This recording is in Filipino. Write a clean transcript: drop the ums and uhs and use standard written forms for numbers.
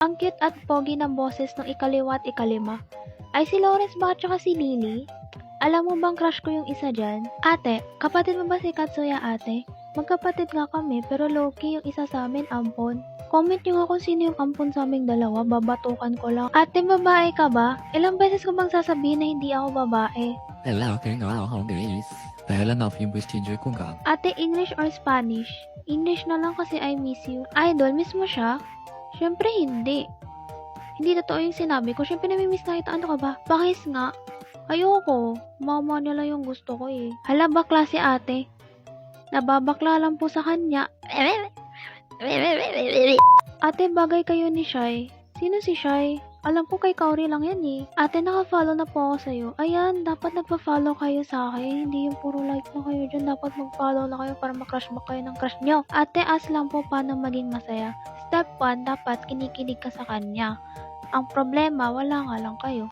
Ang cute at pogi ng boses ng ikaliwa at ikalima. Ay si Lawrence ba at saka si Lily? Alam mo bang crush ko yung isa dyan? Ate, kapatid mo ba si Katsuya ate? Magkapatid nga kami pero low-key yung isa sa amin ampon. Comment nyo nga kung sino yung ampon sa aming dalawa, babatukan ko lang. Ate, babae ka ba? Ilang beses ko bang sasabihin na hindi ako babae? 来了，给我好给你，来了，并不是结棍感。 Ate, English or Spanish? English na lang kasi I miss you. Idol, miss mo siya? Syempre hindi. Hindi totoo yung sinabi ko. Syempre namimiss na kita. Ano ka ba? Bakis nga. Ayoko. Mama nila yung gusto ko eh. Hala, bakla si ate. Nababakla lang po sa kanya. Ate, bagay kayo ni Shai. Sino si Shai? Alam ko kay Kaori lang yan eh. Ate, naka-follow na po ako sa'yo. Ayan, dapat nagpa-follow kayo sa akin. Hindi yung puro like na kayo dyan. Dapat mag-follow na kayo para makrush mo kayo ng crush nyo. Ate, ask lang po paano maging masaya. Step 1, dapat kinikilig ka sa kanya. Ang problema, wala nga lang kayo.